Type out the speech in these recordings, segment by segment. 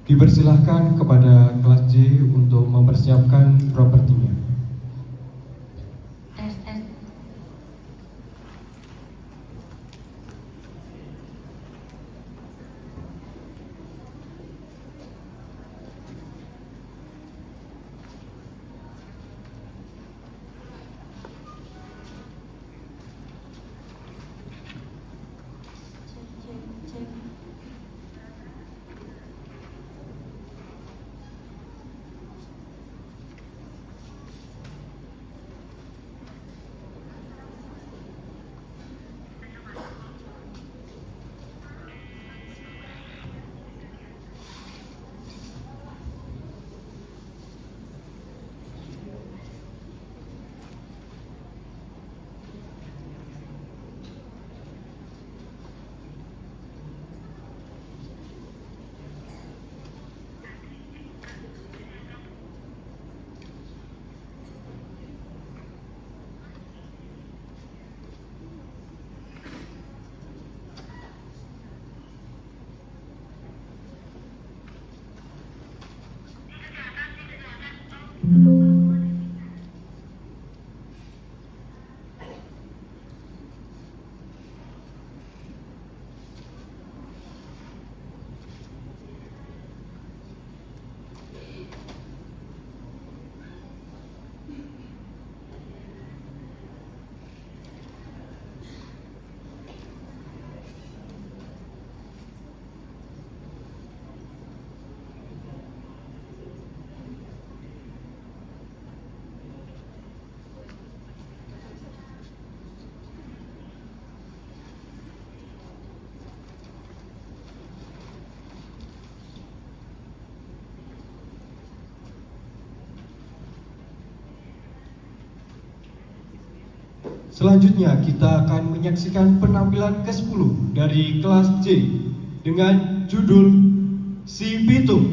Dipersilahkan kepada kelas J untuk mempersiapkan propertinya. Tes. Cek. Selanjutnya kita akan menyaksikan penampilan ke-10 dari kelas J dengan judul Si Pitung.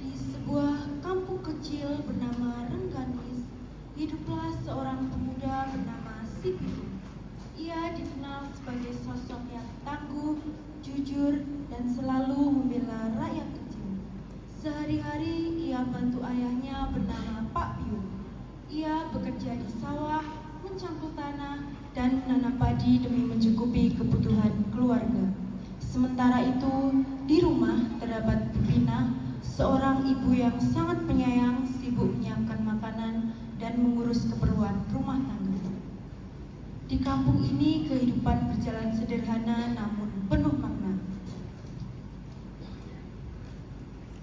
Di sebuah kampung kecil bernama Rengganis, hiduplah seorang pemuda bernama Si Pitung. Ia dikenal sebagai sosok yang tangguh, jujur, dan selalu membela rakyat kecil. Sehari-hari ia bantu ayahnya bernama Pak Piung. Ia bekerja di sawah, mencangkul tanah, dan menanam padi demi mencukupi kebutuhan keluarga. Sementara itu, di rumah terdapat Pipina, seorang ibu yang sangat penyayang, sibuk menyiapkan makanan dan mengurus keperluan rumah tangga. Di kampung ini kehidupan berjalan sederhana namun penuh makna.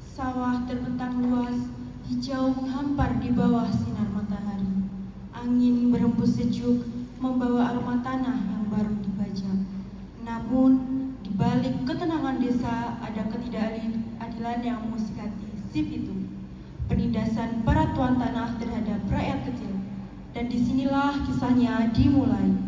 Sawah terbentang luas, hijau menghampar di bawah sinar matahari. Angin berembus sejuk, membawa aroma tanah yang baru dibajak. Namun, di balik ketenangan desa ada ketidakadilan yang memusikati Si Pitung. Penindasan para tuan tanah terhadap rakyat kecil. Dan disinilah kisahnya dimulai.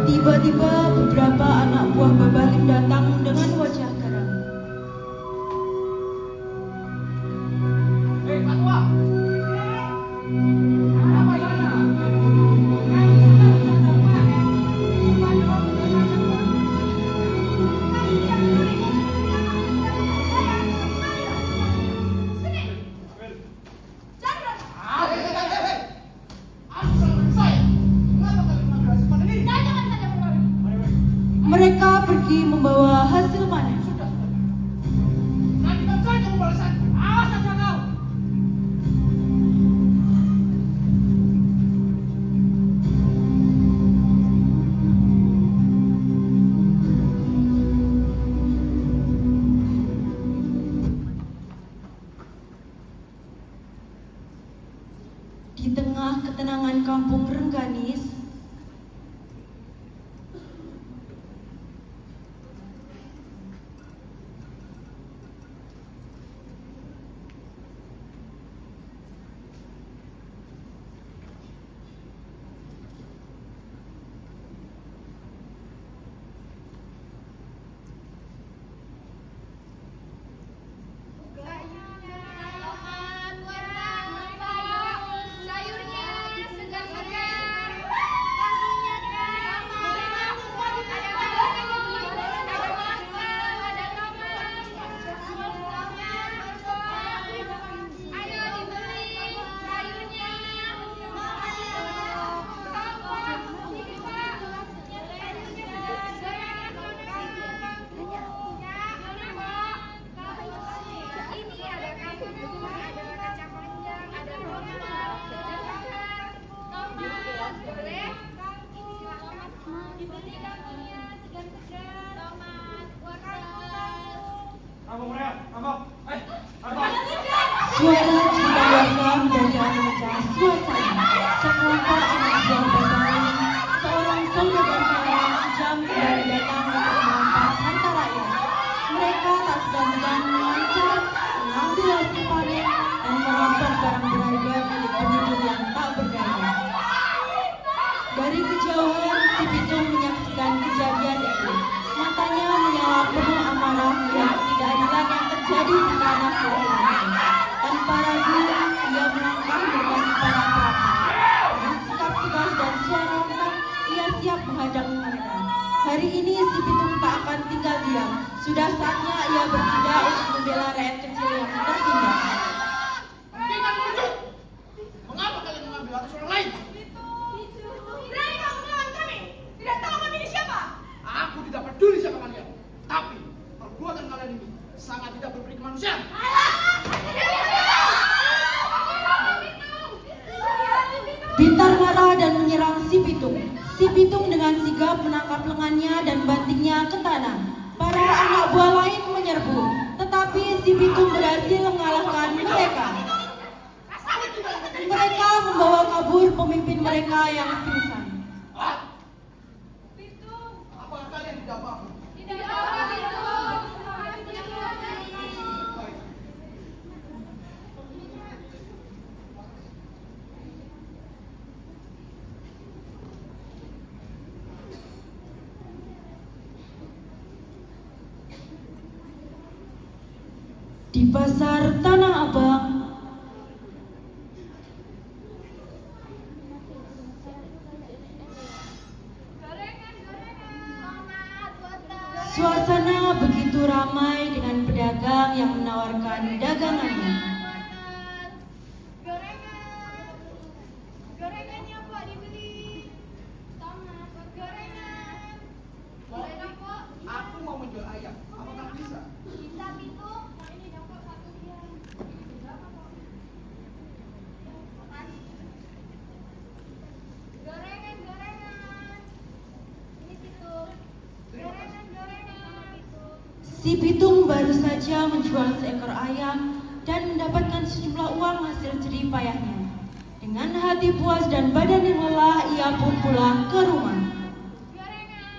Tiba-tiba beberapa anak buah Babalim datang dengan wajah geram. Mereka pergi membawa tengah ketenangan kampung Rengganis, suara didengarkan dari aneka suasana. Sekelompok anak buah Bagaimana, seorang saudagar kaya kejam kembali datang untuk merampas harta rakyat. Mereka tak segan-segan mengancam, mengambil hasil panen, dan merampok barang berharga milik penduduk yang tak berdaya. Dari kejauhan, si Pitung menyaksikan kejadian itu. Matanya menyala penuh amarah melihat ketidakadilan yang terjadi di tanah kelahirannya. Tanpa ragu, ia melangkah mendekati para pelaku. Dengan sikap tegas dan suara lantang, ia siap menghadang mereka. Hari ini si Pitung tak akan tinggal diam. Sudah saatnya ia bertindak untuk membela rakyat kecil yang tertindas. Hentikan merujuk! Mengapa kalian mengambil atas orang lain? Berani kamu melawan kami? Tidak tahu kami ini siapa? Aku tidak peduli siapa kalian. Tapi perbuatan kalian ini sangat tidak berperi kemanusiaan. Bintar marah dan menyerang si Pitung. Si Pitung dengan sigap menangkap lengannya dan bantingnya ke tanah. Para anak buah lain menyerbu, tetapi si Pitung berhasil mengalahkan mereka. Mereka membawa kabur pemimpin mereka yang pingsan. Apakah kalian tidak paham? Di pasar Tanah Abang, suasana begitu ramai dengan pedagang yang menawarkan dagangannya. Gorengan yang Pak dibeli. Tomat, gorengan. Boleh dong, Pak? Aku mau menjual ayam. Apakah bisa? Bisa gitu. Ini dapat satu dia. Berapa, Pak? Makasih. Gorengan, gorengan. Ini situ. Gorengan, gorengan. Si Pitung baru saja menjual seekor ayam dan mendapatkan sejumlah uang hasil jerih payahnya. Dengan hati puas dan badan yang lelah, ia pun pulang ke rumah. Gorengan.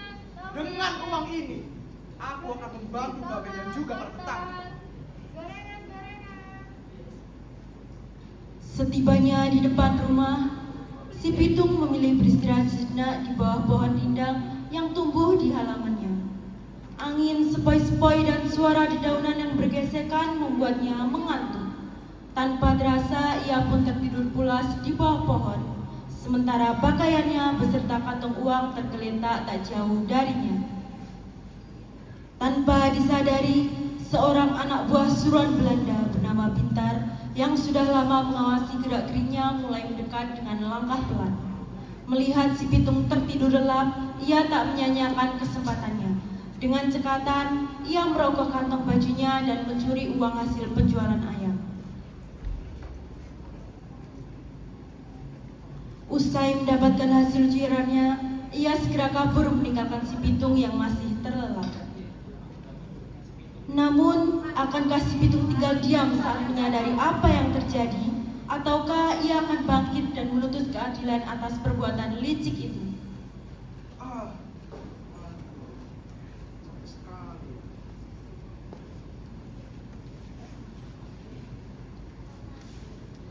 Dengan uang ini, aku akan membantu Babe dan juga para petani. Gorengan, gorengan. Setibanya di depan rumah, si Pitung memilih beristirahat sejenak di bawah pohon rindang yang tumbuh di halamannya. Angin sepoi-sepoi dan suara dedaunan yang bergesekan membuatnya mengantuk. Tanpa terasa, ia pun tertidur pulas di bawah pohon, sementara pakaiannya beserta kantong uang tergeletak tak jauh darinya. Tanpa disadari, seorang anak buah suruhan Belanda bernama Bintar yang sudah lama mengawasi gerak-geriknya mulai mendekat dengan langkah pelan. Melihat si Pitung tertidur lelap, ia tak menyanyiakan kesempatannya. Dengan cekatan, ia merogoh kantong bajunya dan mencuri uang hasil penjualan ayam. Usai mendapatkan hasil cuirannya, ia segera kabur meninggalkan si Pitung yang masih terlelap. Namun, akankah si Pitung tinggal diam saat menyadari apa yang terjadi? Ataukah ia akan bangkit dan menuntut keadilan atas perbuatan licik itu? Sampai sekali.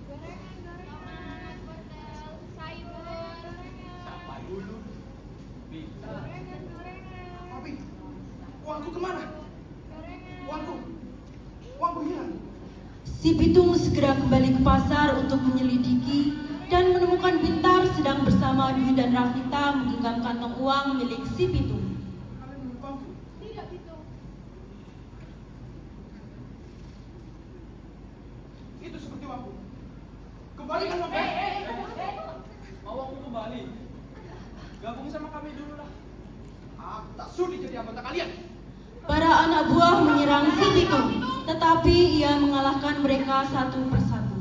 Gorengan, wortel, sayur. Siapa dulu? Bisa. Tapi uangku kemana? Gorengan. Uangku hilang. Si Pitung segera kembali ke pasar untuk menyelidiki dan menemukan Pintar sedang bersama Dwi dan Rafita menggenggam kantong uang milik si Pitung. Kalian melupaku. Tidak, Pitung. Itu seperti uangku. Kembalikan uangku. Mau aku kembali? Gabung sama kami dulu lah. Aku tak sudi jadi anggota kalian. Para anak buah menyerang si Pitung, tetapi ia mengalahkan mereka satu persatu.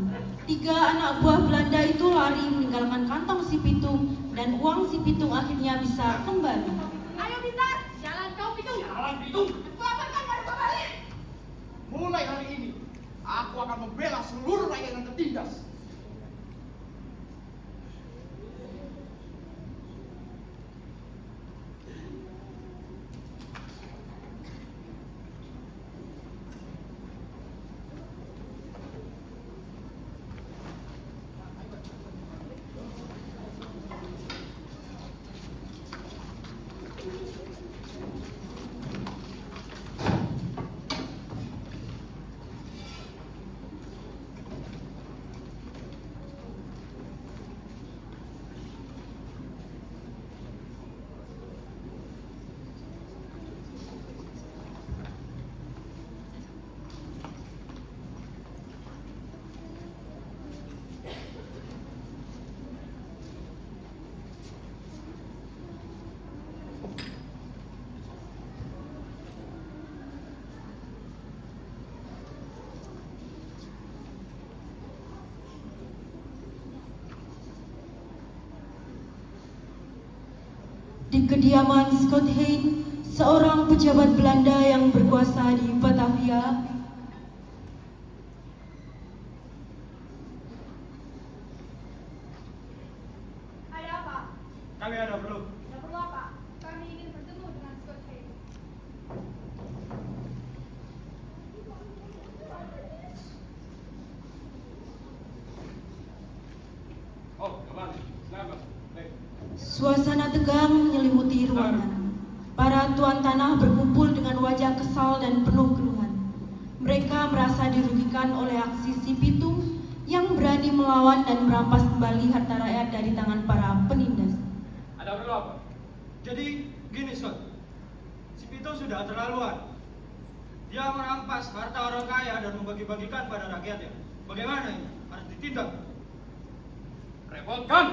3 anak buah Belanda itu lari meninggalkan kantong si Pitung dan uang si Pitung akhirnya bisa kembali. Ayo, Pintar. Jalan kau, Pitung. Jalan Pitung. Kelapakan baru kembali. Mulai hari ini, aku akan membela seluruh rakyat yang tertindas. Di kediaman Scott Hein, seorang pejabat Belanda yang berkuasa di Batavia, Ada apa? Kami ada perlu. Tidak perlu apa? Kami ingin bertemu dengan Scott Hay. Oh, kembali. Selamat. Baik. suasana tegang menyelimuti ruangan. Para tuan tanah berkumpul dengan wajah kesal dan penuh keluhan. Mereka merasa dirugikan oleh aksi si Pitung yang berani melawan dan merampas kembali harta rakyat dari tangan para penindas. Ada perlu apa? Jadi gini Scott, si Pitung sudah terlaluan. Dia merampas harta orang kaya dan membagi-bagikan pada rakyatnya. Bagaimana ini? Harus ditindak. Repotkan.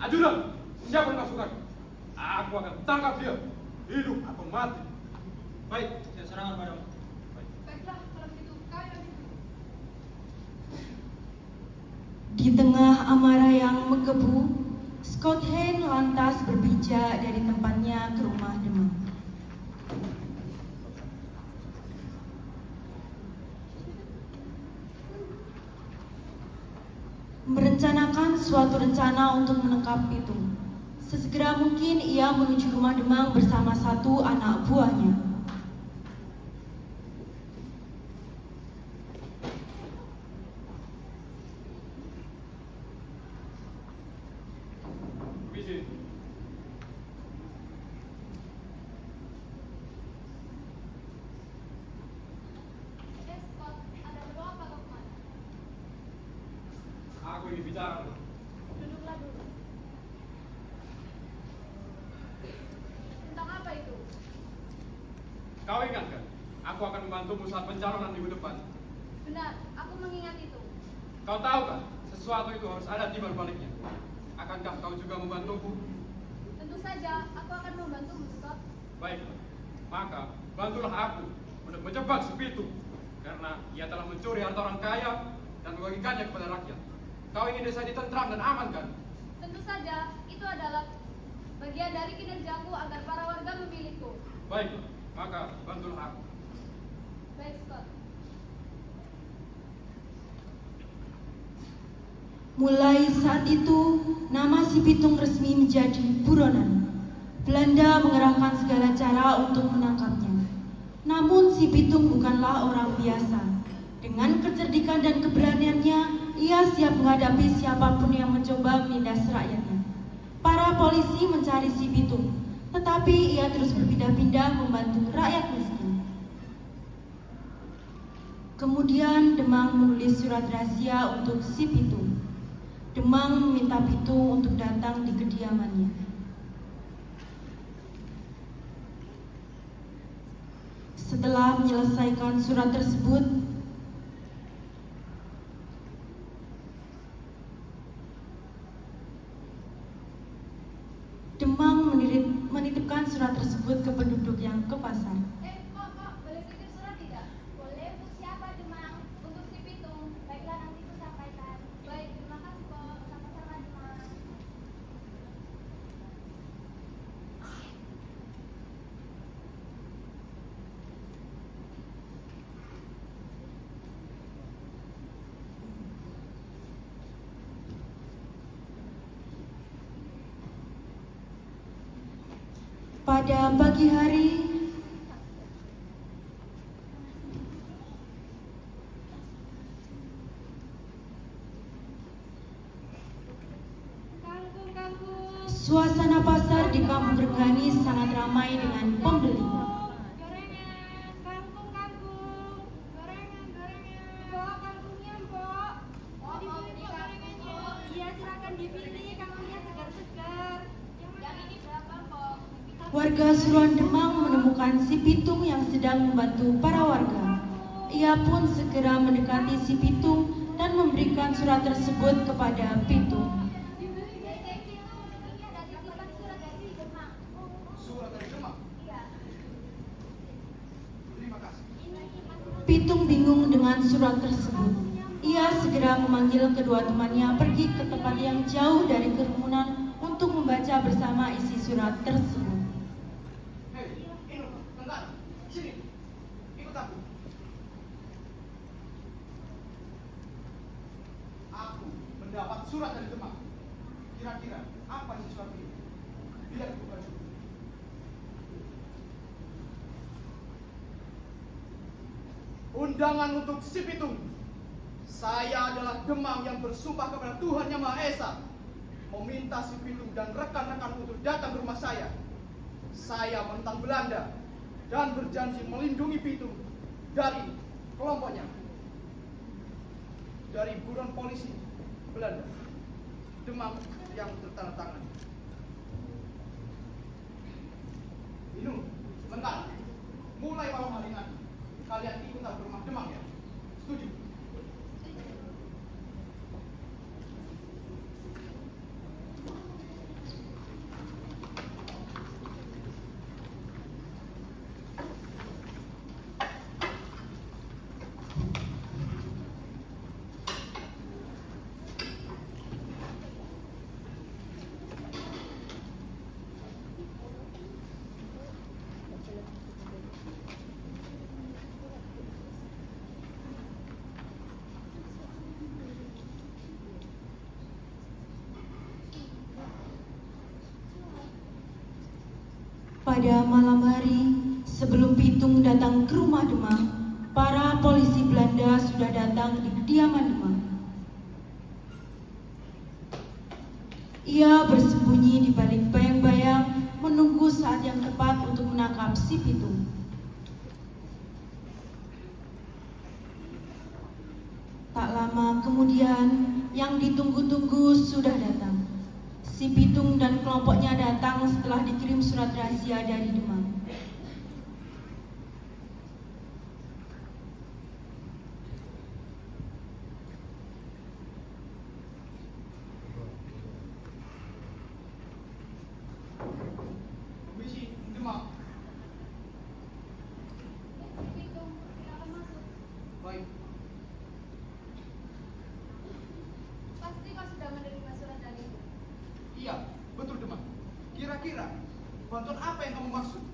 Ajudan. Siapa yang pasukan? Aku akan tangkap dia. Hidup atau mati. Baik, saya serahkan padamu. Baiklah, kalau begitu kami pamit dulu. Di tengah amarah yang menggebu, Scott Hein lantas berpijak dari tempatnya ke rumah Demang. Merencanakan suatu rencana untuk menangkap Pitung. Sesegera mungkin ia menuju rumah Demang bersama 1 anak buahnya. Permisi. Scott, ada perlu apa kau kemana? Aku ingin bicara. Duduklah dulu. Tentang apa itu? Kau ingat kan? Aku akan membantumu saat pencalonan minggu depan. Benar, aku mengingat itu. Kau tahu kan? Sesuatu itu harus ada timbal baliknya. Akankah kau juga membantuku? Tentu saja, aku akan membantumu, Scott. Baiklah. Maka bantulah aku untuk menjebak si Pitung. Karena ia telah mencuri harta orang kaya dan membagikannya kepada rakyat. Kau ingin desa ini tentram dan aman kan? Tentu saja, itu adalah bagian dari kinerjaku agar para warga memilihku. Baiklah. Maka bantulah aku. Baik, Scott. Mulai saat itu, nama si Pitung resmi menjadi buronan. Belanda mengerahkan segala cara untuk menangkapnya. Namun si Pitung bukanlah orang biasa. Dengan kecerdikan dan keberaniannya, ia siap menghadapi siapapun yang mencoba menindas rakyatnya. Para polisi mencari si Pitung, tetapi ia terus berpindah-pindah membantu rakyat miskin. Kemudian Demang menulis surat rahasia untuk si Pitung. Demang meminta Pitung untuk datang di kediamannya. Setelah menyelesaikan surat tersebut, Demang menitipkan surat tersebut ke penduduk yang ke pasar. Kok, boleh titip surat tidak? Boleh, untuk siapa Demang? Untuk si Pitung. Baiklah, nanti ku sampaikan. Baik, terima kasih kok. Sama-sama Demang. Pada pagi hari, Kangkung. suasana pasar di Kampung Renggani sangat ramai dengan pembeli. Gorengan, kangkung. Gorengan. Mbok, kangkungnya, Mbok. Mau dibeli Mbok gorengannya? Iya, silakan dipilih. Kangkungnya segar-segar. Yang ini berapa, Mbok? Warga Suruhan Demang menemukan si Pitung yang sedang membantu para warga. Ia pun segera mendekati si Pitung dan memberikan surat tersebut kepada Pitung. Ini ada titipan surat dari Demang. Surat dari Demang. Iya. Terima kasih. Pitung bingung dengan surat tersebut. Ia segera memanggil kedua temannya pergi ke tempat yang jauh dari kerumunan untuk membaca bersama isi surat tersebut. Hei, Inu, Tenggar, sini. Ikut aku. Aku mendapat surat dari Demang. Kira-kira apa isi surat ini? Biar aku baca. Undangan untuk si Pitung. Saya adalah Demang yang bersumpah kepada Tuhan Yang Maha Esa, meminta si Pitung dan rekan-rekan untuk datang ke rumah saya. Saya menentang Belanda dan berjanji melindungi Pitung dari kelompoknya, dari buron polisi Belanda. Demang yang tertanda tangan. Inu, sebentar. Mulai malam hari nanti, kalian ikut ke rumah Demang ya. Setuju? Pada malam hari, sebelum Pitung datang ke rumah Demang, para polisi Belanda sudah datang di kediaman Demang. Ia bersembunyi di balik bayang-bayang, menunggu saat yang tepat untuk menangkap si Pitung. Tak lama kemudian, yang ditunggu-tunggu sudah datang. Si Pitung dan kelompoknya datang setelah dikirim surat rahasia dari Demang. Permisi, Demang. Si Pitung, silakan masuk. Baik. Pasti kau sudah menerima surat dariku. Iya, betul Demang. Kira-kira bantuan apa yang kamu maksud?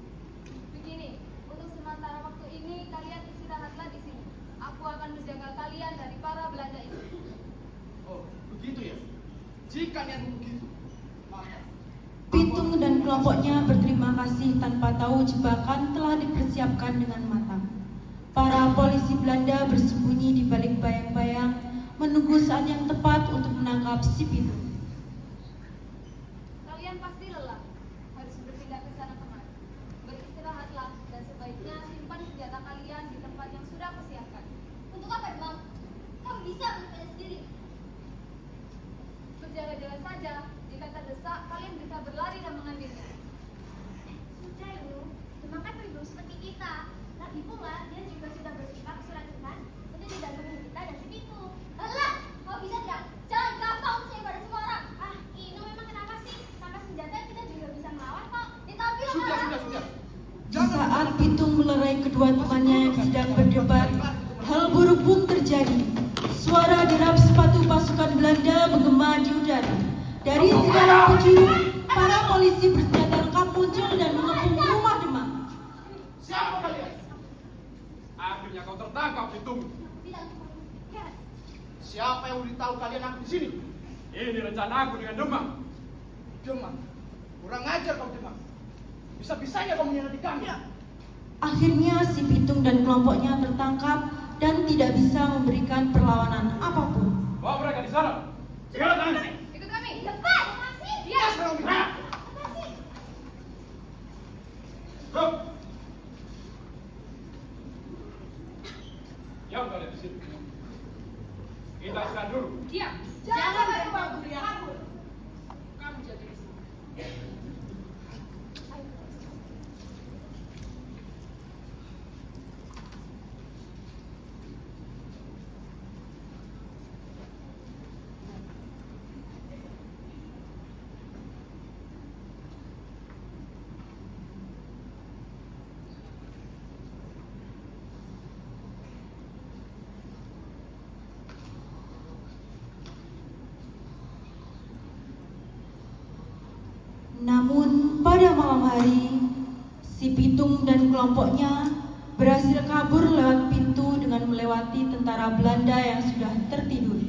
Begini, untuk sementara waktu ini kalian istirahatlah di sini. Aku akan menjaga kalian dari para Belanda itu. Oh, begitu ya. Jika niatmu begitu, maka Pitung dan kelompoknya berterima kasih tanpa tahu jebakan telah dipersiapkan dengan matang. Para polisi Belanda bersembunyi di balik bayang-bayang, menunggu saat yang tepat untuk menangkap si Pitung. Kalian pasti lelah, harus berpindah ke sana kemari. Beristirahatlah dan sebaiknya simpan senjata kalian di tempat yang sudah kusiapkan. Untuk apa, Bang? Kamu bisa berpindah sendiri. Berjaga-jaga saja, jika terdesak kalian bisa berlari dan mengambilnya. Sudah, Ibu. Dimakan beribu seperti kita. Lagi pula, dia juga sudah bersifat surat-surat untuk tidak menghubungi kita dan si Pitu. Alah, kau bisa tidak? Jangan gampang percaya pada semua orang. Ah, Inu memang kenapa sih? Tanpa senjata kita juga bisa melawan kok. Tapi sudah. Di saat Pitung melerai kedua temannya yang sedang berdebat, hal buruk pun terjadi. Suara derap sepatu pasukan Belanda menggema di udara. Dari segala penjuru, para polisi bersenjata lengkap muncul dan mengepung rumah Demang. Siapa kalian? Akhirnya kau tertangkap, Pitung. Tidak, yes. Siapa yang beritahu kalian aku di sini? Ini rencana aku dengan Demang. Demang. Kurang ajar kau Demang. Bisa-bisanya kau mengkhianati kami. Akhirnya si Pitung dan kelompoknya tertangkap dan tidak bisa memberikan perlawanan apapun. Bawa mereka di sana. Segera tangan. ikut kami. Lepas! Masih? Iya. Masih? Stop. Diam kalian di sini. Kita istirahat dulu. Diam. Jangan kabur ya. Kamu jaga di sini. Namun pada malam hari, si Pitung dan kelompoknya berhasil kabur lewat pintu dengan melewati tentara Belanda yang sudah tertidur.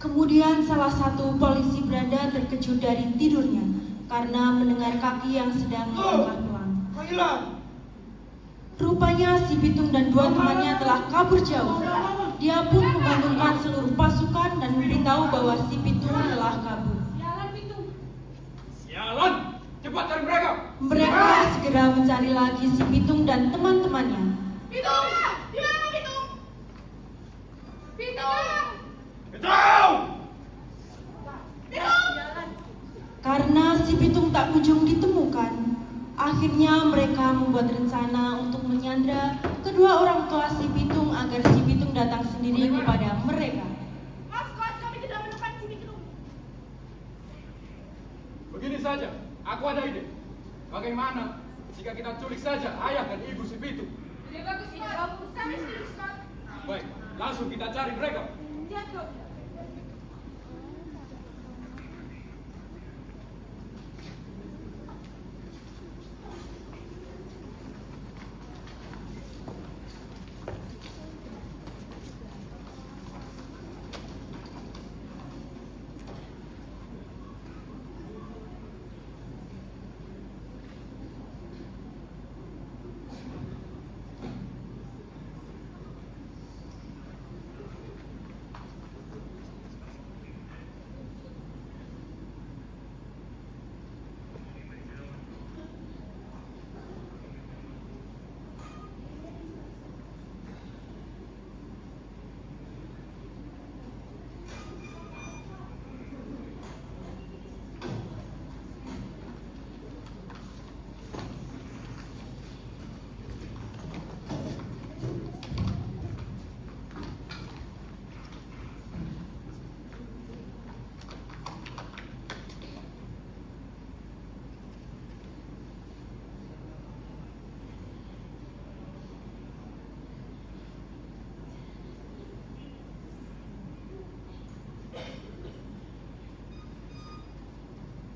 Kemudian salah satu polisi Belanda terkejut dari tidurnya karena mendengar kaki yang sedang melangkah pelan. Kau hilang. Rupanya si Pitung dan dua temannya telah kabur jauh. Dia pun membangunkan seluruh pasukan dan memberitahu bahwa si Pitung telah kabur. Jalan Pitung. Sialan. Cepat cari mereka. Mereka segera mencari lagi si Pitung dan teman-temannya. Pitung. Di mana Pitung? Pitung. Pitung. Pitung. Karena si Pitung tak kunjung ditemukan, akhirnya mereka membuat rencana untuk menyandra kedua orang tua si Pitung agar si Pitung datang sendiri kepada mereka. Mas, kami tidak menemukan si Pitu. Begini saja, aku ada ide. Bagaimana jika kita culik saja ayah dan ibu si Pitung? Ide bagus, ide bagus. Kami setuju, Scott. Baik, langsung kita cari mereka. Lihat kok.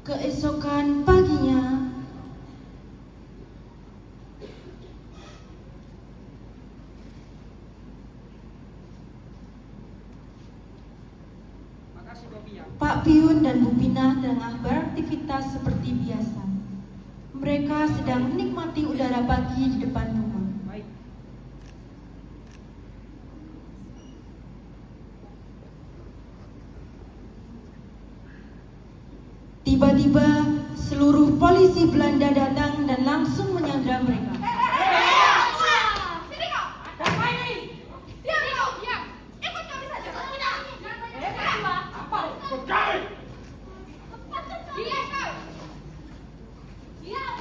Keesokan paginya, Makasih Bobi ya. Pak Piun dan Bu Pinah tengah beraktivitas seperti biasa. Mereka sedang menikmati udara pagi di depan rumah. Baik. Tiba-tiba seluruh polisi Belanda datang dan langsung menyandra mereka. Sini kau. Ada apa ini? Diam kau. Diam. Ikut kami saja. Tidak. Apa? Berdiri! Diam kau. Diam.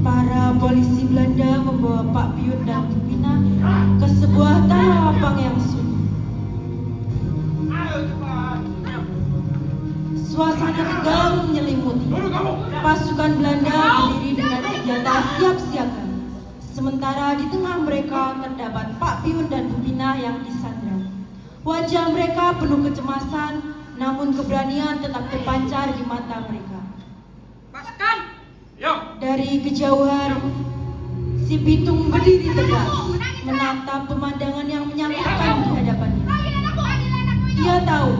Para polisi Belanda membawa Pak Piun dan Bu Pinah ke sebuah tanah lapang yang sunyi. Ayo cepat. Suasana tegang menyelimuti. Dulu kamu! Pasukan Belanda berdiri dengan senjata siap siaga. Sementara di tengah mereka terdapat Pak Piun dan Bu Pinah yang disandra. Wajah mereka penuh kecemasan, namun keberanian tetap terpancar di mata mereka. Pasukan. Diam! Dari kejauhan, si Pitung berdiri tegak, menatap pemandangan yang menyakitkan di hadapannya. Dia tahu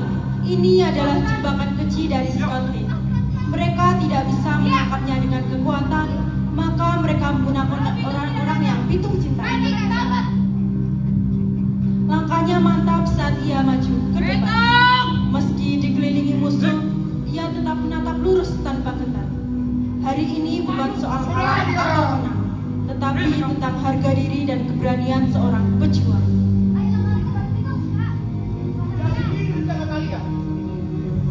ini adalah jebakan keji dari Scotland. Mereka tidak bisa menangkapnya dengan kekuatan, maka mereka menggunakan orang-orang yang Pitung cintai. Langkahnya mantap saat ia maju ke depan. Meski dikelilingi musuh, ia tetap menatap lurus tanpa ketat. Hari ini bukan soal kalah atau menang, tetapi tentang harga diri dan keberanian seorang pejuang. Jadi ini rencana kalian.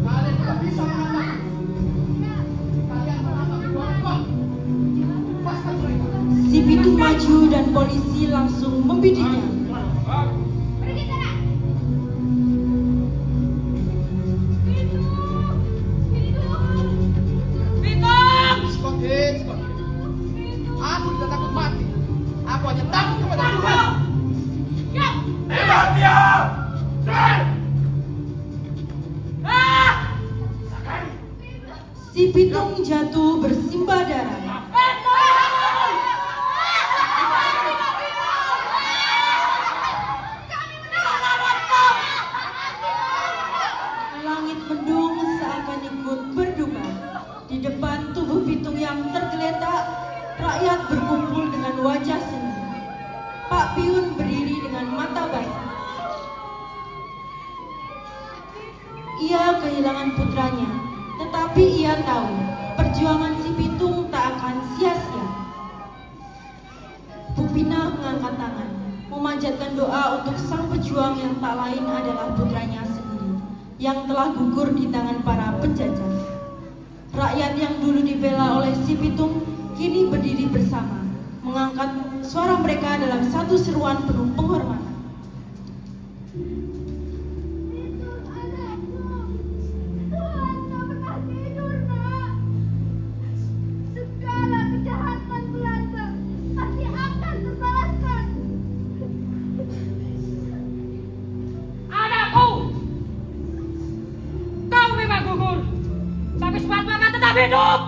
Kalian tidak bisa menangkap. Kalian menangkap dua orang. Lepaskan mereka. Si Pitung maju dan polisi langsung membidiknya. Pergi sana. Scott. Aku tidak takut mati. Aku hanya takut kepada Tuhan. Hebat dia! Si Pitung jatuh bersimbah darah. Langit mendung seakan ikut berduka. Di depan tubuh Pitung yang tergeletak, rakyat berkumpul dengan wajah sedih. Pak Piun berdiri dengan mata basah. Ia kehilangan putranya, tetapi ia tahu perjuangan si Pitung tak akan sia-sia. Bu Pinah mengangkat tangan, memanjatkan doa untuk sang pejuang yang tak lain adalah putranya sendiri, yang telah gugur di tangan para penjajah. Rakyat yang dulu dibela oleh si Pitung kini berdiri bersama, mengangkat suara mereka dalam satu seruan penuh penghormatan. Tuhan tak pernah tidur, nak. Segala kejahatan Belanda pasti akan terbalaskan. Anakku, kau memang gugur, tapi suatu akan tetap hidup.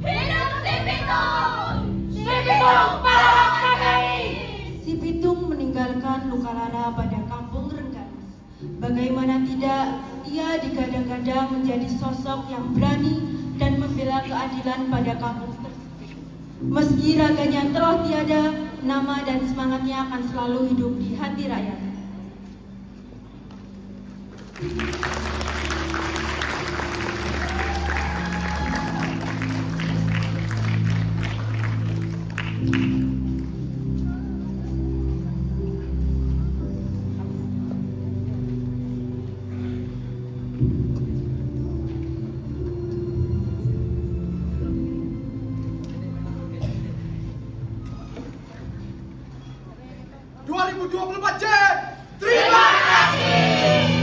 Hidup si Pitung! Si Pitung pahlawan kami. Si Pitung meninggalkan luka lara pada kampung Rengganis. Bagaimana tidak, ia digadang-gadang menjadi sosok yang berani dan membela keadilan pada kampung tersebut. Meski raganya telah tiada, nama dan semangatnya akan selalu hidup di hati rakyat. 1024 J. Terima kasih.